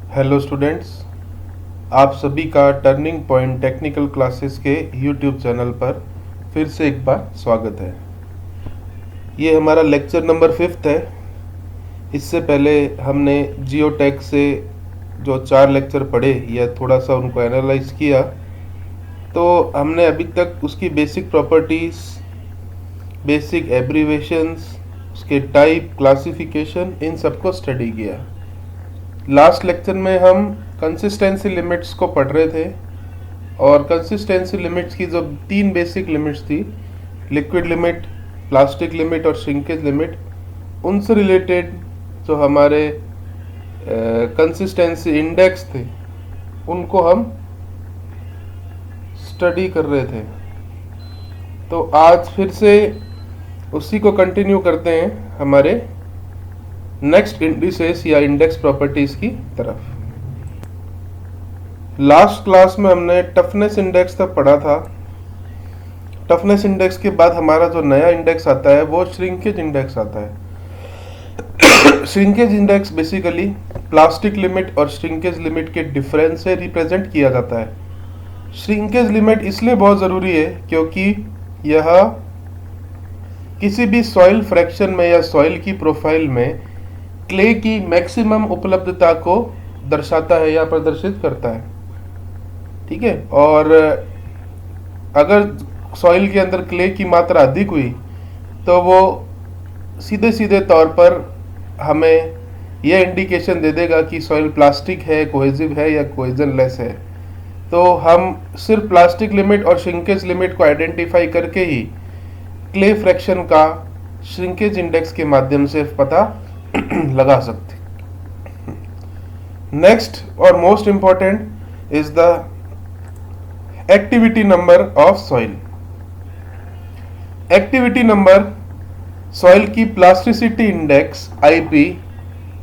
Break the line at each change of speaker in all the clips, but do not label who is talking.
Hello students, आप सभी का टर्निंग पॉइंट टेक्निकल क्लासेस के यूट्यूब चैनल पर फिर से एक बार स्वागत है। ये हमारा लेक्चर नंबर 5 है। इससे पहले हमने जियोटेक से जो 4 लेक्चर पढ़े या थोड़ा सा उनको एनालाइज किया, तो हमने अभी तक उसकी बेसिक प्रॉपर्टीज़, बेसिक एब्रीवेशंस, उसके टाइप, क्लासिफिकेशन, इन सबको स्टडी किया। लास्ट लेक्चर में हम कंसिस्टेंसी लिमिट्स को पढ़ रहे थे और कंसिस्टेंसी लिमिट्स की जो 3 बेसिक लिमिट्स थी, लिक्विड लिमिट, प्लास्टिक लिमिट और श्रिंकेज लिमिट, उनसे रिलेटेड जो हमारे कंसिस्टेंसी इंडेक्स थे उनको हम स्टडी कर रहे थे। तो आज फिर से उसी को कंटिन्यू करते हैं हमारे नेक्स्ट इंडिसेस या इंडेक्स प्रॉपर्टीज की तरफ। लास्ट क्लास में हमने टफनेस इंडेक्स तक पढ़ा था। टफनेस इंडेक्स के बाद हमारा जो नया इंडेक्स आता है वो श्रिंकेज इंडेक्स आता है। Shrinkage index basically plastic limit और श्रिंकेज लिमिट के डिफरेंस से रिप्रेजेंट किया जाता है। श्रिंकेज लिमिट इसलिए बहुत ज़रूरी है क्योंकि यह किसी भी सॉइल फ्रैक्शन में या सॉइल की प्रोफाइल में क्ले की मैक्सिमम उपलब्धता को दर्शाता है या प्रदर्शित करता है। ठीक है, और अगर सॉइल के अंदर क्ले की मात्रा अधिक हुई तो वो सीधे सीधे तौर पर हमें यह इंडिकेशन दे देगा कि सॉइल प्लास्टिक है, कोहेसिव है या कोहेजन लेस है। तो हम सिर्फ प्लास्टिक लिमिट और श्रिंकेज लिमिट को आइडेंटिफाई करके ही क्ले फ्रैक्शन का श्रिंकेज इंडेक्स के माध्यम से पता लगा सकते। नेक्स्ट और most important is the activity number of soil. Activity number soil की प्लास्टिसिटी इंडेक्स आईपी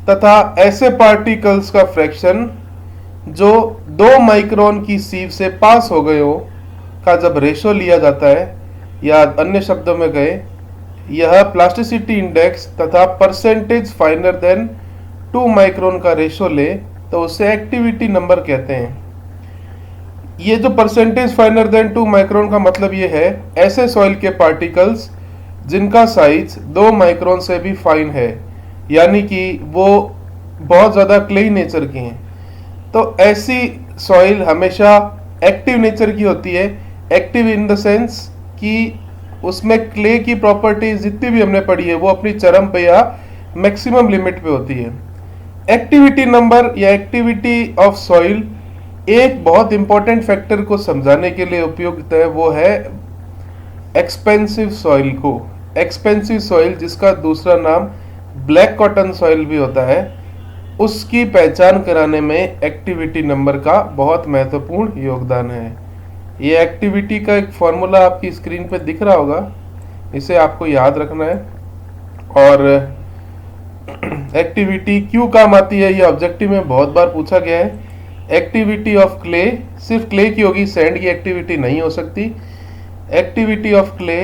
तथा ऐसे पार्टिकल्स का फ्रैक्शन जो 2 माइक्रोन की सीव से पास हो गए हो का जब रेशो लिया जाता है, या अन्य शब्दों में कहें, यह प्लास्टिसिटी इंडेक्स तथा परसेंटेज फाइनर देन 2 माइक्रोन का रेशो ले तो उसे एक्टिविटी नंबर कहते हैं। ये जो परसेंटेज फाइनर देन 2 माइक्रोन का मतलब ये है ऐसे सॉइल के पार्टिकल्स जिनका साइज 2 माइक्रोन से भी फाइन है, यानी कि वो बहुत ज़्यादा क्लेई नेचर की हैं। तो ऐसी सॉइल हमेशा एक्टिव नेचर की होती है। एक्टिव इन द सेंस कि उसमें क्ले की प्रॉपर्टीज जितनी भी हमने पढ़ी है वो अपनी चरम पे या मैक्सिमम लिमिट पे होती है। एक्टिविटी नंबर या एक्टिविटी ऑफ सॉइल एक बहुत इंपॉर्टेंट फैक्टर को समझाने के लिए उपयुक्त है, वो है एक्सपेंसिव सॉइल को। एक्सपेंसिव सॉइल, जिसका दूसरा नाम ब्लैक कॉटन सॉइल भी होता है, उसकी पहचान कराने में एक्टिविटी नंबर का बहुत महत्वपूर्ण योगदान है। ये एक्टिविटी का एक फॉर्मूला आपकी स्क्रीन पे दिख रहा होगा, इसे आपको याद रखना है। और एक्टिविटी क्यों काम आती है, ये ऑब्जेक्टिव में बहुत बार पूछा गया है। एक्टिविटी ऑफ क्ले सिर्फ क्ले की होगी, सैंड की एक्टिविटी नहीं हो सकती। एक्टिविटी ऑफ क्ले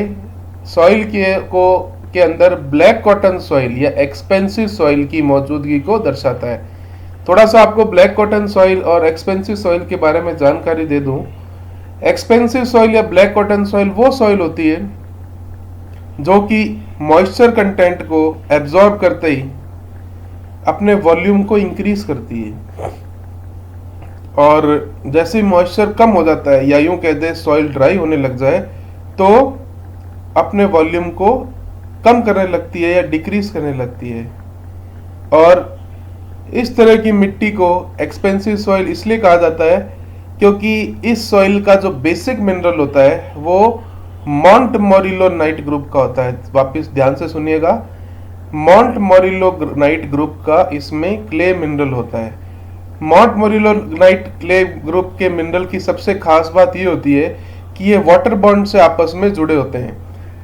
सॉइल के अंदर ब्लैक कॉटन सॉइल या एक्सपेंसिव सॉइल की मौजूदगी को दर्शाता है। थोड़ा सा आपको ब्लैक कॉटन सॉइल और एक्सपेंसिव सॉइल के बारे में जानकारी दे दूं। एक्सपेंसिव सॉइल या ब्लैक कॉटन सॉइल वो सॉइल होती है जो कि मॉइस्चर कंटेंट को एब्जॉर्ब करते ही अपने वॉल्यूम को इंक्रीज करती है, और जैसे ही मॉइस्चर कम हो जाता है या यूं कह दे सॉइल ड्राई होने लग जाए तो अपने वॉल्यूम को कम करने लगती है या डिक्रीज करने लगती है। और इस तरह की मिट्टी को एक्सपेंसिव सॉइल इसलिए कहा जाता है क्योंकि इस सॉइल का जो बेसिक मिनरल होता है वो मॉन्टमोरिलोनाइट ग्रुप का होता है। वापस ध्यान से सुनिएगा, मॉन्टमोरिलोनाइट ग्रुप का इसमें क्ले मिनरल होता है। मॉन्टमोरिलोनाइट क्ले ग्रुप के मिनरल की सबसे खास बात ये होती है कि ये वाटर बॉन्ड से आपस में जुड़े होते हैं।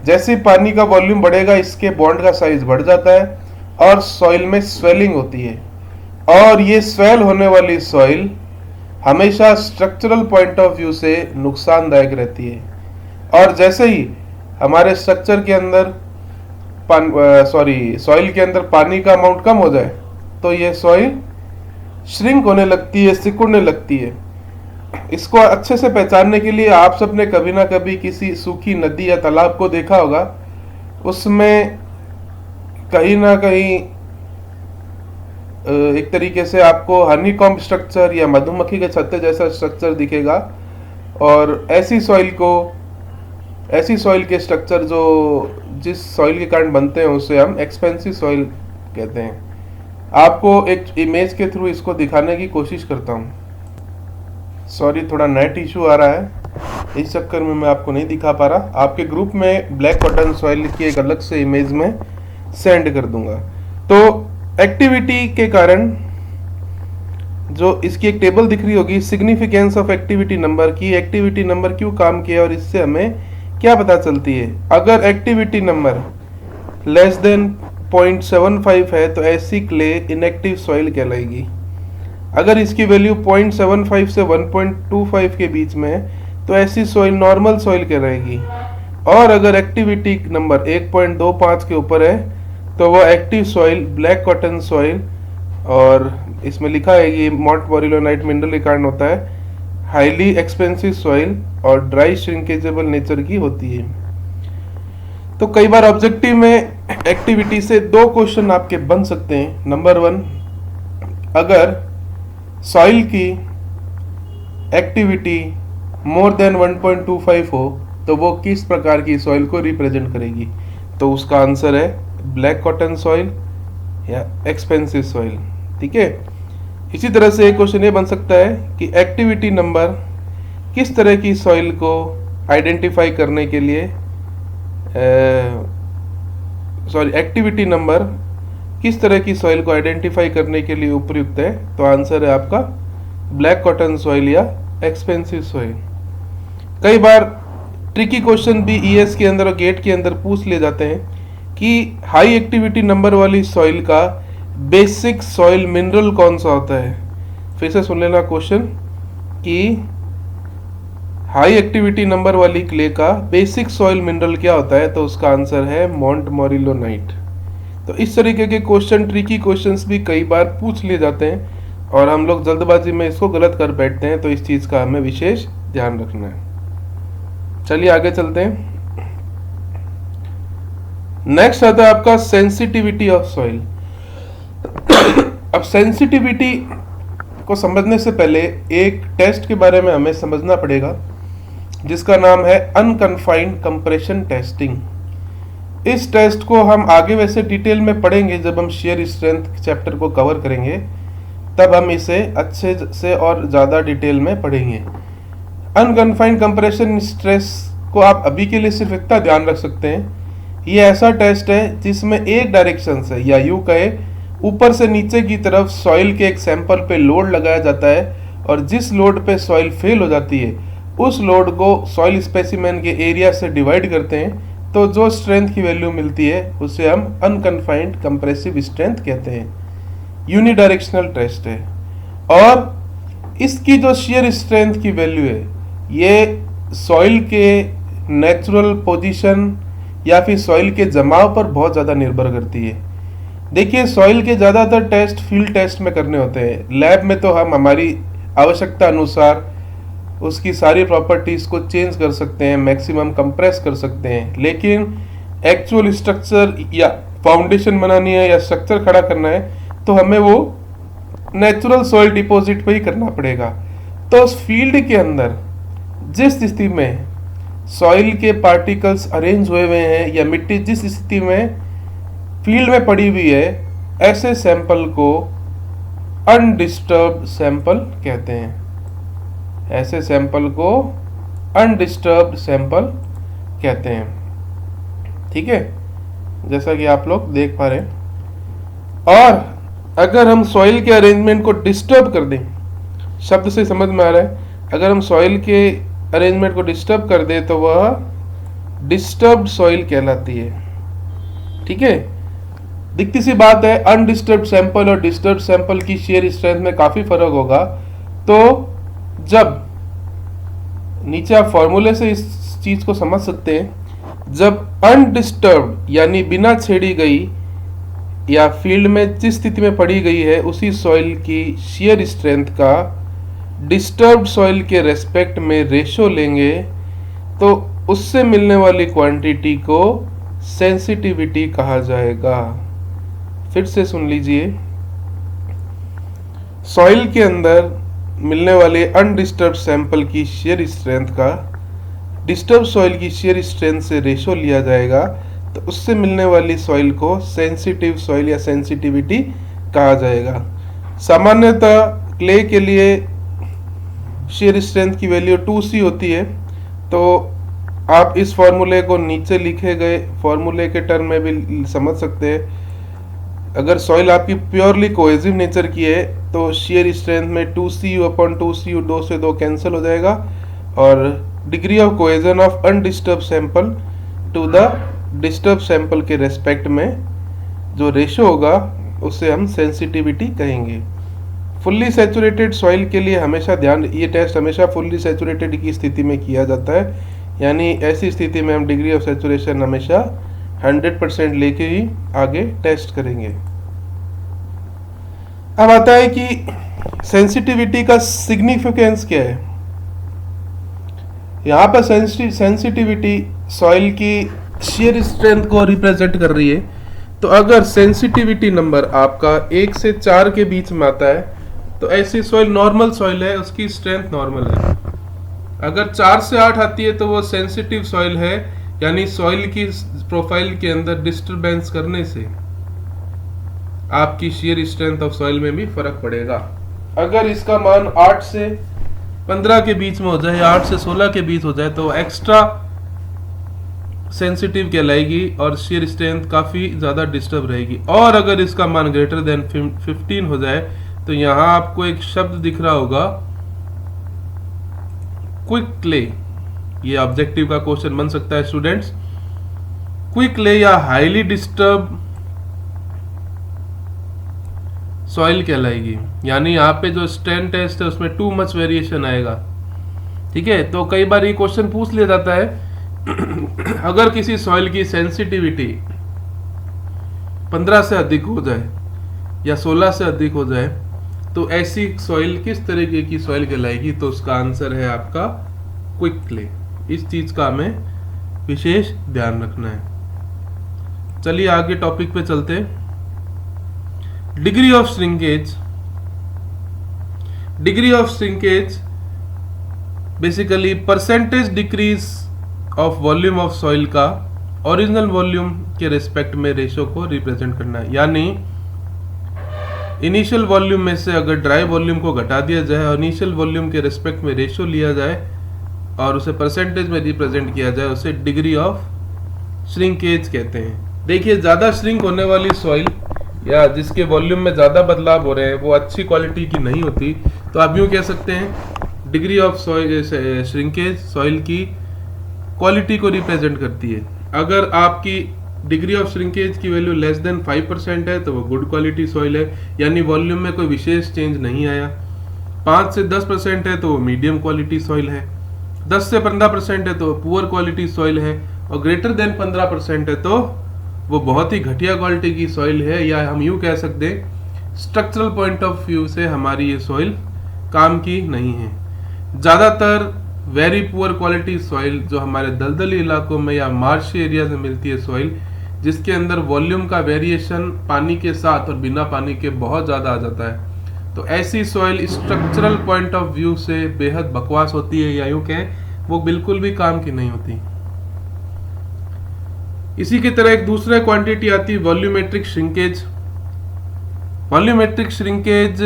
जैसे पानी का वॉल्यूम बढ़ेगा, इसके बॉन्ड का साइज बढ़ जाता है और सॉइल में स्वेलिंग होती है, और ये स्वेल होने वाली सॉइल हमेशा स्ट्रक्चरल पॉइंट ऑफ व्यू से नुकसानदायक रहती है। और जैसे ही हमारे स्ट्रक्चर के अंदर सॉइल के अंदर पानी का अमाउंट कम हो जाए तो ये सॉइल श्रिंक होने लगती है, सिकुड़ने लगती है। इसको अच्छे से पहचानने के लिए आप सबने कभी ना कभी किसी सूखी नदी या तालाब को देखा होगा। उसमें कहीं ना कहीं एक तरीके से आपको हनीकॉम्ब स्ट्रक्चर या मधुमक्खी के छत्ते जैसा स्ट्रक्चर दिखेगा। और ऐसी सॉइल के स्ट्रक्चर जो जिस सॉइल के कारण बनते हैं उसे हम एक्सपेंसिव सॉइल कहते हैं। आपको एक इमेज के थ्रू इसको दिखाने की कोशिश करता हूँ। सॉरी, थोड़ा नेट इशू आ रहा है, इस चक्कर में मैं आपको नहीं दिखा पा रहा। आपके ग्रुप में ब्लैक कॉटन सॉइल की एक अलग से इमेज में सेंड कर दूंगा। तो एक्टिविटी के कारण जो इसकी एक टेबल दिख रही होगी, सिग्निफिकेंस ऑफ एक्टिविटी नंबर की, एक्टिविटी नंबर क्यों काम किया और इससे हमें क्या पता चलती है। अगर एक्टिविटी नंबर लेस देन 0.75 है तो ऐसी क्ले इनएक्टिव सॉइल कहलाएगी। अगर इसकी वैल्यू 0.75 से 1.25 के बीच में है तो ऐसी सॉइल नॉर्मल सॉइल कहलाएगी। और अगर एक्टिविटी नंबर 1.25 के ऊपर है तो वह active soil black cotton soil, और इसमें लिखा है कि मोंटमोरिलोनाइट मिनरल के कारण होता है, हाईली एक्सपेंसिव सॉइल और ड्राई श्रिंकेजेबल नेचर की होती है। तो कई बार ऑब्जेक्टिव में एक्टिविटी से दो क्वेश्चन आपके बन सकते हैं। नंबर 1, अगर सॉइल की एक्टिविटी मोर देन 1.25 हो तो वो किस प्रकार की सॉइल को रिप्रेजेंट करेगी। तो उसका आंसर है ब्लैक कॉटन सॉइल या एक्सपेंसिव सॉइल। ठीक है। इसी तरह से एक क्वेश्चन ये बन सकता है कि एक्टिविटी नंबर किस तरह की सॉइल को आइडेंटिफाई करने के लिए एक्टिविटी नंबर किस तरह की सॉइल को आइडेंटिफाई करने के लिए उपयुक्त है। तो आंसर है आपका ब्लैक कॉटन सॉइल या एक्सपेंसिव सॉइल। कई बार ट्रिकी क्वेश्चन भी ईएस के अंदर और गेट के अंदर पूछ ले जाते हैं कि हाई एक्टिविटी नंबर वाली सॉइल का बेसिक सॉइल मिनरल कौन सा होता है। फिर से सुन लेना क्वेश्चन कि हाई एक्टिविटी नंबर वाली क्ले का बेसिक सॉइल मिनरल क्या होता है। तो उसका आंसर है मोंटमोरिलोनाइट। तो इस तरीके के क्वेश्चन, ट्रिकी क्वेश्चंस भी कई बार पूछ लिए जाते हैं और हम लोग जल्दबाजी में इसको गलत कर बैठते हैं। तो इस चीज का हमें विशेष ध्यान रखना है। चलिए आगे चलते हैं। नेक्स्ट आता है आपका सेंसिटिविटी ऑफ सॉइल। अब सेंसिटिविटी को समझने से पहले एक टेस्ट के बारे में हमें समझना पड़ेगा जिसका नाम है अनकन्फाइंड कंप्रेशन टेस्टिंग। इस टेस्ट को हम आगे वैसे डिटेल में पढ़ेंगे जब हम शेयर स्ट्रेंथ चैप्टर को कवर करेंगे, तब हम इसे अच्छे से और ज़्यादा डिटेल में पढ़ेंगे। अनकन्फाइंड कंप्रेशन स्ट्रेस को आप अभी के लिए सिर्फ इतना ध्यान रख सकते हैं, ये ऐसा टेस्ट है जिसमें एक डायरेक्शन से या यूं कहे ऊपर से नीचे की तरफ सॉइल के एक सैंपल पे लोड लगाया जाता है और जिस लोड पे सॉइल फेल हो जाती है उस लोड को सॉइल स्पेसिमेन के एरिया से डिवाइड करते हैं। तो जो स्ट्रेंथ की वैल्यू मिलती है उसे हम अनकन्फाइंड कंप्रेसिव स्ट्रेंथ कहते हैं। यूनिडायरेक्शनल टेस्ट है और इसकी जो शियर स्ट्रेंथ की वैल्यू है ये सॉइल के नेचुरल पोजीशन या फिर सॉइल के जमाव पर बहुत ज़्यादा निर्भर करती है। देखिए, सॉइल के ज़्यादातर टेस्ट फील्ड टेस्ट में करने होते हैं। लैब में तो हम हमारी आवश्यकता अनुसार उसकी सारी प्रॉपर्टीज़ को चेंज कर सकते हैं, मैक्सिमम कंप्रेस कर सकते हैं, लेकिन एक्चुअल स्ट्रक्चर या फाउंडेशन बनानी है या स्ट्रक्चर खड़ा करना है तो हमें वो नेचुरल सॉइल डिपॉजिट पे ही करना पड़ेगा। तो उस फील्ड के अंदर जिस स्थिति में सॉइल के पार्टिकल्स अरेंज हुए हुए हैं या मिट्टी जिस स्थिति में फील्ड में पड़ी हुई है, ऐसे सैंपल को अनडिस्टर्ब्ड सैंपल कहते हैं। ऐसे सैंपल को अनडिस्टर्ब्ड सैंपल कहते हैं। ठीक है, जैसा कि आप लोग देख पा रहे हैं। और अगर हम सॉइल के अरेंजमेंट को डिस्टर्ब कर दें, शब्द से समझ में आ रहा है, अगर हम सॉइल के अरेंजमेंट को डिस्टर्ब कर दे तो वह डिस्टर्ब्ड सॉइल कहलाती है। ठीक है, दिखती सी बात है, अनडिस्टर्ब्ड सैंपल और डिस्टर्ब्ड सैंपल की शेयर स्ट्रेंथ में काफी फर्क होगा। तो जब नीचे आप फॉर्मूले से इस चीज को समझ सकते हैं, जब अनडिस्टर्ब्ड यानी बिना छेड़ी गई या फील्ड में जिस स्थिति में पड़ी गई है उसी सॉइल की शेयर स्ट्रेंथ का डिस्टर्ब्ड सॉइल के रेस्पेक्ट में रेशो लेंगे तो उससे मिलने वाली क्वांटिटी को सेंसिटिविटी कहा जाएगा। फिर से सुन लीजिए, सॉइल के अंदर मिलने वाले अनडिस्टर्ब सैंपल की शेयर स्ट्रेंथ का डिस्टर्ब सॉइल की शेयर स्ट्रेंथ से रेशो लिया जाएगा तो उससे मिलने वाली सॉइल को सेंसिटिव सॉइल या सेंसिटिविटी कहा जाएगा। सामान्यतः क्ले के लिए शेयर स्ट्रेंथ की वैल्यू 2C होती है, तो आप इस फॉर्मूले को नीचे लिखे गए फॉर्मूले के टर्म में भी समझ सकते हैं। अगर सॉइल आपकी प्योरली कोहेसिव नेचर की है तो शेयर स्ट्रेंथ में 2Cu/2Cu 2 से 2 कैंसिल हो जाएगा और degree of cohesion of undisturb sample to the disturb sample के रेस्पेक्ट में जो रेशो होगा उसे हम सेंसिटिविटी कहेंगे। फुल्ली सैचुरेटेड सॉइल के लिए हमेशा ध्यान, ये टेस्ट हमेशा फुल्ली सैचुरेटेड की स्थिति में किया जाता है, यानी ऐसी स्थिति में हम डिग्री ऑफ सैचुरेशन हमेशा 100% लेके ही आगे टेस्ट करेंगे। अब आता है कि सेंसिटिविटी का सिग्निफिकेंस क्या है। यहाँ पर सेंसिटिविटी सॉइल की शेयर स्ट्रेंथ को रिप्रेजेंट कर रही है। तो अगर सेंसिटिविटी नंबर आपका 1 से 4 के बीच में आता है तो ऐसी सॉइल नॉर्मल सॉइल है, उसकी स्ट्रेंथ नॉर्मल है। अगर 4 से 8 आती है तो वो सेंसिटिव सॉइल है, यानी सॉइल की प्रोफाइल के अंदर डिस्टरबेंस करने से आपकी शेयर स्ट्रेंथ ऑफ सॉइल में भी फर्क पड़ेगा। अगर इसका मान 8 से 15 के बीच में हो जाए या 8 से 16 के बीच हो जाए तो एक्स्ट्रा सेंसिटिव कहलाएगी और शेयर स्ट्रेंथ काफी ज्यादा डिस्टर्ब रहेगी। और अगर इसका मान ग्रेटर देन 15 हो जाए तो यहां आपको एक शब्द दिख रहा होगा क्विक क्ले। ये ऑब्जेक्टिव का क्वेश्चन बन सकता है स्टूडेंट्स। क्विक क्ले या हाईली डिस्टर्ब सॉइल कहलाएगी, यानी यहाँ पे जो स्ट्रेंथ टेस्ट है उसमें टू मच वेरिएशन आएगा। ठीक है, तो कई बार ये क्वेश्चन पूछ लिया जाता है अगर किसी सॉइल की सेंसिटिविटी 15 से अधिक हो जाए या 16 से अधिक हो जाए तो ऐसी सॉइल किस तरीके की सॉइल कहलाएगी, तो उसका आंसर है आपका क्विक क्ले। इस चीज का हमें विशेष ध्यान रखना है। चलिए आगे टॉपिक पे चलते हैं। Degree of shrinkage. Degree of shrinkage basically percentage decrease of volume of soil का ओरिजिनल वॉल्यूम के रिस्पेक्ट में रेशो को रिप्रेजेंट करना है। यानी इनिशियल वॉल्यूम में से अगर ड्राई वॉल्यूम को घटा दिया जाए और इनिशियल वॉल्यूम के रिस्पेक्ट में रेशो लिया जाए और उसे परसेंटेज में रिप्रेजेंट किया जाए, उसे डिग्री ऑफ श्रिंकेज कहते हैं। देखिए, ज्यादा श्रिंक होने वाली सॉइल या जिसके वॉल्यूम में ज्यादा बदलाव हो रहे हैं वो अच्छी क्वालिटी की नहीं होती। तो आप यूं कह सकते हैं डिग्री ऑफ श्रिंकेज सॉइल की क्वालिटी को रिप्रेजेंट करती है। अगर आपकी डिग्री ऑफ श्रिंकेज की वैल्यू लेस देन 5% है तो वो गुड क्वालिटी सॉइल है, यानी वॉल्यूम में कोई विशेष चेंज नहीं आया। 5 से 10% है तो वो मीडियम क्वालिटी सॉइल है। 10 से 15% है तो पुअर क्वालिटी सॉइल है, और ग्रेटर देन 15% है तो वो बहुत ही घटिया क्वालिटी की सॉइल है, या हम यूं कह सकते हैं स्ट्रक्चरल पॉइंट ऑफ व्यू से हमारी ये सॉइल काम की नहीं है। ज़्यादातर वेरी पुअर क्वालिटी सॉइल जो हमारे दलदली इलाकों में या मार्शी एरिया में मिलती है सॉइल, जिसके अंदर वॉल्यूम का वेरिएशन पानी के साथ और बिना पानी के बहुत ज़्यादा आ जाता है, तो ऐसी soil structural point of view से बेहद बकवास होती है, या यूं कहें वो बिल्कुल भी काम की नहीं होती। इसी की तरह एक दूसरा क्वांटिटी आती है वॉल्यूमेट्रिक श्रिंकेज। वॉल्यूमेट्रिक श्रिंकेज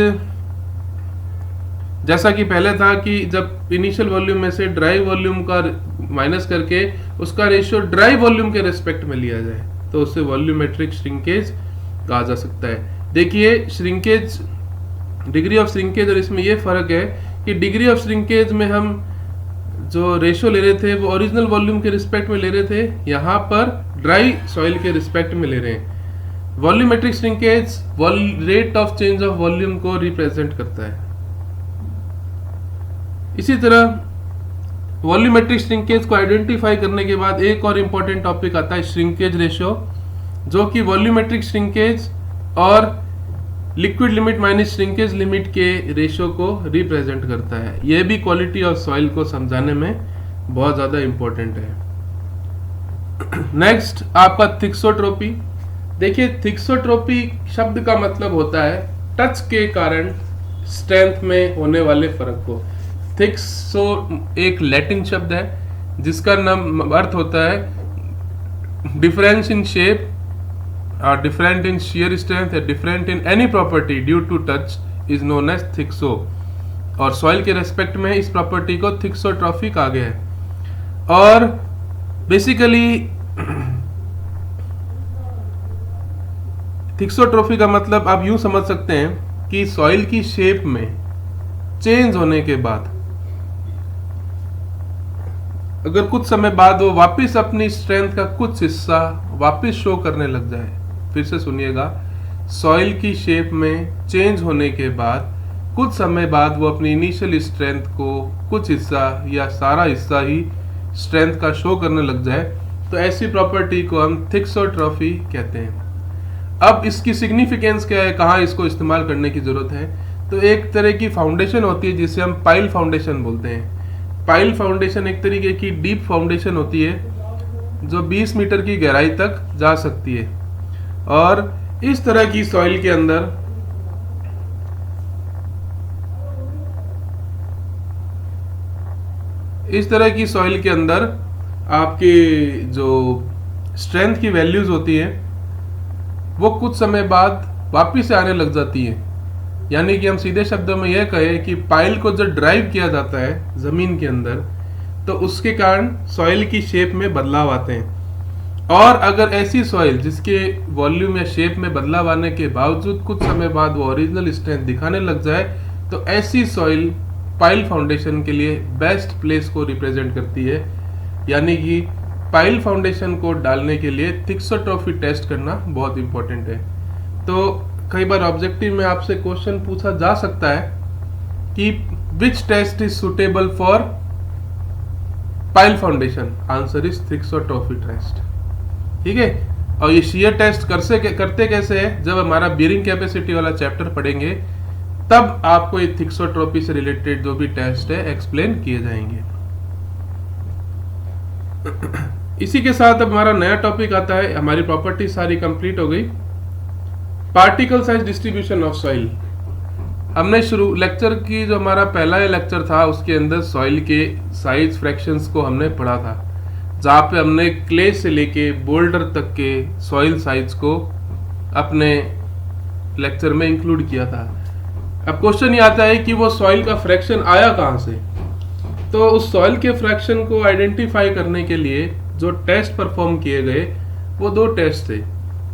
जैसा कि पहले था कि जब इनिशियल वॉल्यूम में से ड्राई वॉल्यूम का माइनस करके उसका रेशियो ड्राई वॉल्यूम के रेस्पेक्ट में लिया जाए तो उसे वॉल्यूमेट्रिक श्रिंकेज कहा जा सकता है। देखिए, श्रिंकेज, डिग्री ऑफ श्रिंकेज और इसमें यह फर्क है कि डिग्री ऑफ श्रिंकेज में हम जो रेशियो ले रहे थे वो ओरिजिनल वॉल्यूम के रिस्पेक्ट में ले रहे थे, यहाँ पर ड्राई सॉइल के रिस्पेक्ट में ले रहे हैं। Volumetric shrinkage rate of change of volume को रिप्रेजेंट करता है। इसी तरह वॉल्यूमेट्रिक श्रिंकेज को आइडेंटिफाई करने के बाद एक और इंपॉर्टेंट टॉपिक आता है श्रिंकेज रेशियो, जो कि वॉल्यूमेट्रिक श्रिंकेज और liquid limit minus shrinkage limit के रेशो को रिप्रेजेंट करता है। यह भी क्वालिटी ऑफ सॉइल को समझाने में बहुत ज़्यादा इंपॉर्टेंट है। नेक्स्ट आपका थिक्सोट्रोपी। देखिए, थिक्सोट्रोपी शब्द का मतलब होता है टच के कारण स्ट्रेंथ में होने वाले फर्क को। थिक्सो एक लैटिन शब्द है जिसका नाम अर्थ होता है difference in shape, different in shear strength, different in any property due to touch is known as thixo. और सॉइल के रेस्पेक्ट में इस प्रॉपर्टी को थिक्सोट्रॉफी कहा गया है। और बेसिकली थिक्सोट्रॉफी का मतलब आप यूं समझ सकते हैं कि सॉइल की शेप में चेंज होने के बाद अगर कुछ समय बाद वो वापस अपनी स्ट्रेंथ का कुछ हिस्सा वापस शो करने लग जाए, फिर से सुनिएगा, सॉइल की शेप में चेंज होने के बाद कुछ समय बाद वो अपनी इनिशियल स्ट्रेंथ को कुछ हिस्सा या सारा हिस्सा ही स्ट्रेंथ का शो करने लग जाए, तो ऐसी प्रॉपर्टी को हम थिक्सोट्रॉफी कहते हैं। अब इसकी सिग्निफिकेंस क्या है, कहाँ इसको इस्तेमाल करने की जरूरत है? तो एक तरह की फाउंडेशन होती है जिसे हम पाइल फाउंडेशन बोलते हैं। पाइल फाउंडेशन एक तरीके की डीप फाउंडेशन होती है जो 20 मीटर की गहराई तक जा सकती है। और इस तरह की सॉइल के अंदर आपकी जो स्ट्रेंथ की वैल्यूज होती है वो कुछ समय बाद वापिस से आने लग जाती है। यानी कि हम सीधे शब्दों में यह कहें कि पाइल को जब ड्राइव किया जाता है जमीन के अंदर, तो उसके कारण सॉइल की शेप में बदलाव आते हैं। और अगर ऐसी सॉइल जिसके वॉल्यूम या शेप में बदलाव आने के बावजूद कुछ समय बाद वो ओरिजिनल स्ट्रेंथ दिखाने लग जाए, तो ऐसी सॉइल पाइल फाउंडेशन के लिए बेस्ट प्लेस को रिप्रेजेंट करती है। यानी कि पाइल फाउंडेशन को डालने के लिए थिक्सोट्रॉफी टेस्ट करना बहुत इंपॉर्टेंट है। तो कई बार ऑब्जेक्टिव में आपसे क्वेश्चन पूछा जा सकता है कि which test is suitable for pile foundation? Answer is thixotropy test. ठीक है, और ये shear टेस्ट करते कैसे है, जब हमारा बेयरिंग कैपेसिटी वाला चैप्टर पढ़ेंगे तब आपको ये थिक्सोट्रॉफी से रिलेटेड जो भी टेस्ट है एक्सप्लेन किए जाएंगे। इसी के साथ अब हमारा नया टॉपिक आता है। हमारी प्रॉपर्टी सारी कंप्लीट हो गई। Particle size distribution of soil. हमने शुरू लेक्चर की जो हमारा पहला लेक्चर था उसके अंदर सॉइल के साइज फ्रैक्शंस को हमने पढ़ा था, जहाँ पे हमने क्ले से लेके बोल्डर तक के सॉइल साइज को अपने लेक्चर में इंक्लूड किया था। अब क्वेश्चन ये आता है कि वो सॉइल का फ्रैक्शन आया कहाँ से? तो उस सॉइल के फ्रैक्शन को आइडेंटिफाई करने के लिए जो टेस्ट परफॉर्म किए गए वो दो टेस्ट थे,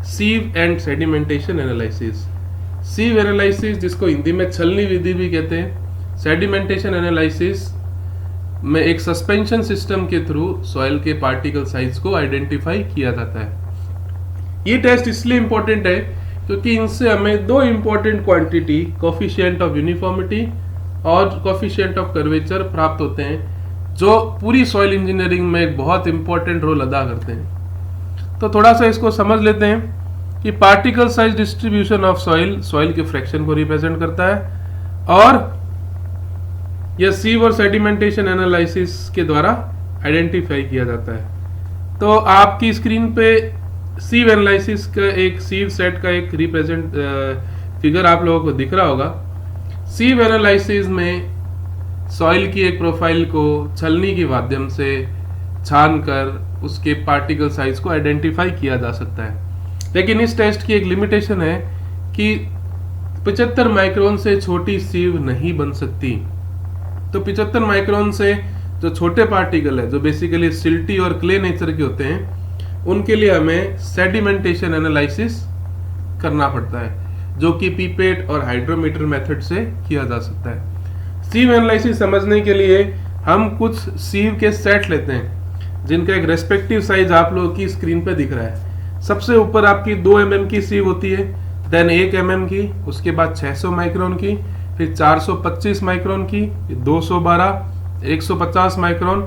सीव एंड सेडिमेंटेशन एनालिसिस। सीव एनालिसिस जिसको हिंदी में छलनी विधि भी कहते हैं, सेडिमेंटेशन एनालिसिस में एक सस्पेंशन सिस्टम के थ्रू सॉइल के पार्टिकल साइज को आइडेंटिफाई किया जाता है। ये टेस्ट इसलिए इंपॉर्टेंट है क्योंकि इनसे हमें दो important quantity, coefficient of uniformity और कोफिशिएंट ऑफ कर्वेचर प्राप्त होते हैं, जो पूरी सॉइल इंजीनियरिंग में एक बहुत इंपॉर्टेंट रोल अदा करते हैं। तो थोड़ा सा इसको समझ लेते हैं कि particle size distribution of soil के फ्रैक्शन को रिप्रेजेंट करता है और यह सीव और सेडिमेंटेशन एनालिसिस के द्वारा आइडेंटिफाई किया जाता है। तो आपकी स्क्रीन पे सीव एनालिसिस का एक सीव सेट का एक रिप्रेजेंट फिगर आप लोगों को दिख रहा होगा। सीव एनालिसिस में सॉइल की एक प्रोफाइल को छलनी के माध्यम से छान कर उसके पार्टिकल साइज को आइडेंटिफाई किया जा सकता है। लेकिन इस टेस्ट की एक लिमिटेशन है कि 75 माइक्रोन से छोटी सीव नहीं बन सकती। तो 75 माइक्रोन से जो छोटे पार्टिकल है, जो बेसिकली सिल्टी और क्ले नेचर के होते हैं, उनके लिए हमें सेडिमेंटेशन एनालिसिस करना पड़ता है, जो कि पीपेट और हाइड्रोमीटर मेथड से किया जा सकता है। सीव एनालिसिस समझने के लिए हम कुछ सीव के सेट लेते हैं जिनका एक रेस्पेक्टिव साइज आप लोगों की स्क्रीन पे दिख रहा है। सबसे ऊपर आपकी 2 mm की सीव होती है, देन 1 mm की, उसके बाद 600 माइक्रोन की, फिर 425 माइक्रोन की, 212, 150 माइक्रोन,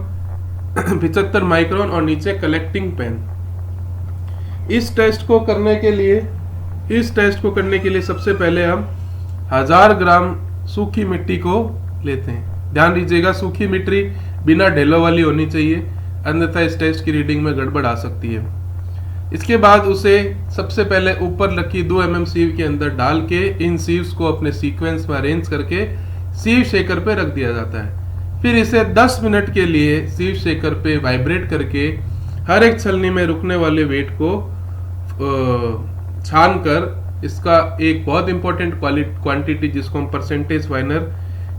75 माइक्रोन और नीचे कलेक्टिंग पेन। इस टेस्ट को करने के लिए इस टेस्ट को करने के लिए सबसे पहले हम 1000 ग्राम सूखी मिट्टी को लेते हैं। ध्यान दीजिएगा, सूखी मिट्टी बिना ढेलों वाली होनी चाहिए, अन्यथा इस टेस्ट की रीडिंग में गड़बड़ आ सकती है। इसके बाद उसे सबसे पहले ऊपर रखी 2 mm सीव के अंदर डाल के इन सीव्स को अपने सीक्वेंस में अरेंज करके सीव शेकर पे रख दिया जाता है। फिर इसे 10 मिनट के लिए सीव शेकर पे वाइब्रेट करके हर एक छलनी में रुकने वाले वेट को छान कर इसका एक बहुत इंपॉर्टेंट क्वांटिटी जिसको हम परसेंटेज फाइनर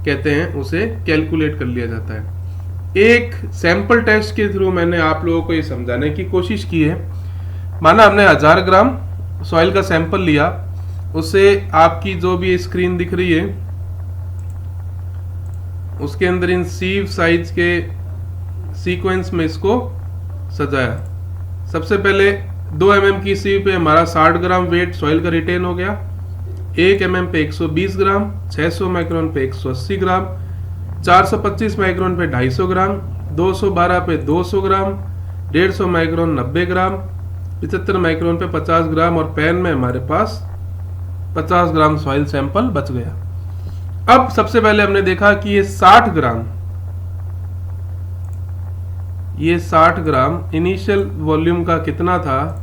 कहते हैं उसे कैलकुलेट कर लिया जाता है। एक सैंपल टेस्ट के थ्रू मैंने आप लोगों को ये समझाने की कोशिश की है। माना हमने 1000 ग्राम सॉइल का सैंपल लिया, उसे आपकी जो भी स्क्रीन दिख रही है उसके अंदर इन सीव साइज के सीक्वेंस में इसको सजाया। सबसे पहले 2 mm की सीव पे हमारा 60 ग्राम वेट सॉइल का रिटेन हो गया, 1 mm पे 120 ग्राम, 600 माइक्रोन पे 180 ग्राम, 425 माइक्रोन पे 250 ग्राम, 212 पे 200 ग्राम, 150 माइक्रोन 90 ग्राम, 75 माइक्रोन पे 50 ग्राम और पैन में हमारे पास 50 ग्राम सॉइल सैंपल बच गया। अब सबसे पहले हमने देखा कि ये 60 ग्राम इनिशियल वॉल्यूम का कितना था,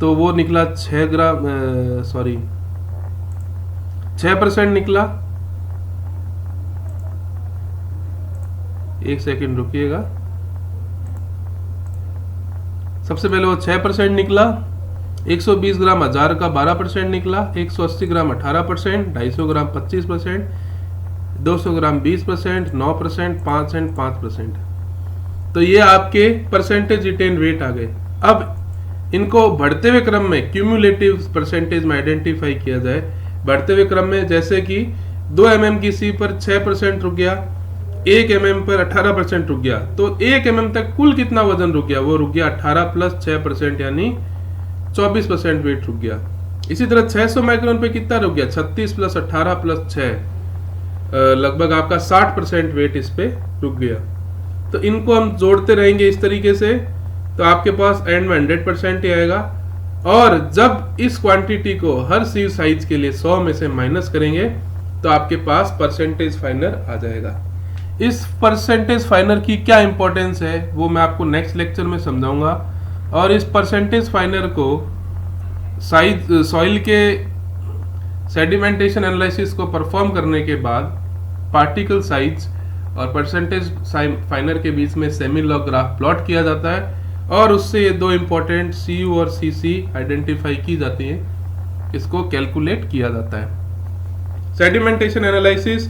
तो वो निकला 6% निकला। एक सेकंड रुकिएगा। सबसे पहले वो 6% निकला, 120 ग्राम 1000 का 12% निकला, 180 ग्राम 18%, 250 ग्राम 25%, 200 ग्राम 20%, 9%, 5%। तो ये आपके परसेंटेज रिटेन वेट आ गए। अब इनको बढ़ते हुए क्रम में क्यूमुलेटिव परसेंटेज में आइडेंटिफाई किया जाए। बढ़ते हुए क्रम में जैसे कि 2 mm की सी पर 6% रुक गया, 1 mm पर 18% रुक गया, तो 1 mm तक कुल कितना वजन रुक गया, वो रुक गया 18 प्लस 6% यानी 24% वेट रुक गया। इसी तरह 600 माइक्रोन पे कितना रुक गया, 36 प्लस 18 प्लस 6 लगभग आपका 60% वेट इस पे रुक गया। तो इनको हम जोड़ते रहेंगे इस तरीके से, तो आपके पास एंड में 100% ही आएगा। और जब इस क्वांटिटी को हर सीव साइज के लिए 100 में से माइनस करेंगे तो आपके पास परसेंटेज फाइनर आ जाएगा। इस परसेंटेज फाइनर की क्या इंपॉर्टेंस है वो मैं आपको नेक्स्ट लेक्चर में समझाऊंगा। और इस परसेंटेज फाइनर को सॉइल के सेडिमेंटेशन एनालिसिस को परफॉर्म करने के बाद पार्टिकल साइज और परसेंटेज फाइनर के बीच में सेमी लॉग ग्राफ प्लॉट किया जाता है और उससे ये 2 इंपॉर्टेंट CU और CC आइडेंटिफाई की जाती हैं, इसको कैलकुलेट किया जाता है। सेडिमेंटेशन एनालिसिस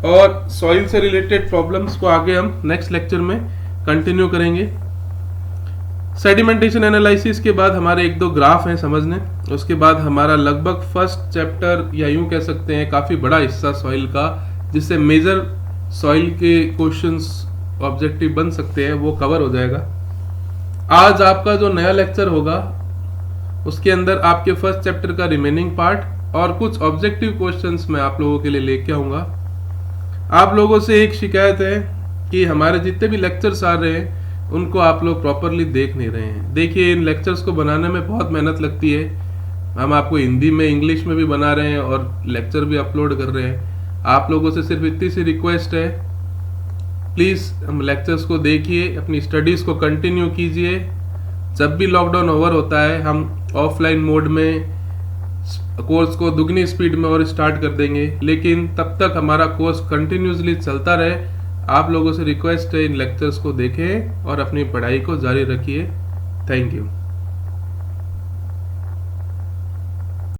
और सॉइल से रिलेटेड प्रॉब्लम्स को आगे हम नेक्स्ट लेक्चर में कंटिन्यू करेंगे। सेडिमेंटेशन एनालिसिस के बाद हमारे 1-2 ग्राफ हैं समझने, उसके बाद हमारा लगभग फर्स्ट चैप्टर या यूं कह सकते हैं काफी बड़ा हिस्सा सॉइल का जिससे मेजर सॉइल के क्वेश्चंस ऑब्जेक्टिव बन सकते हैं वो कवर हो जाएगा। आज आपका जो नया लेक्चर होगा उसके अंदर आपके फर्स्ट चैप्टर का रिमेनिंग पार्ट और कुछ ऑब्जेक्टिव क्वेश्चंस मैं आप लोगों के लिए लेके आऊंगा। आप लोगों से एक शिकायत है कि हमारे जितने भी लेक्चर्स आ रहे हैं उनको आप लोग प्रॉपरली देख नहीं रहे हैं। देखिए, इन लेक्चर्स को बनाने में बहुत मेहनत लगती है। हम आपको हिंदी में, इंग्लिश में भी बना रहे हैं और लेक्चर भी अपलोड कर रहे हैं। आप लोगों से सिर्फ इतनी सी रिक्वेस्ट है, प्लीज़ हम लेक्चर्स को देखिए, अपनी स्टडीज़ को कंटिन्यू कीजिए। जब भी लॉकडाउन ओवर होता है हम ऑफलाइन मोड में कोर्स को दुगनी स्पीड में और स्टार्ट कर देंगे, लेकिन तब तक हमारा कोर्स कंटिन्यूसली चलता रहे। आप लोगों से रिक्वेस्ट है इन लेक्चर्स को देखें और अपनी पढ़ाई को जारी रखिए। Thank you.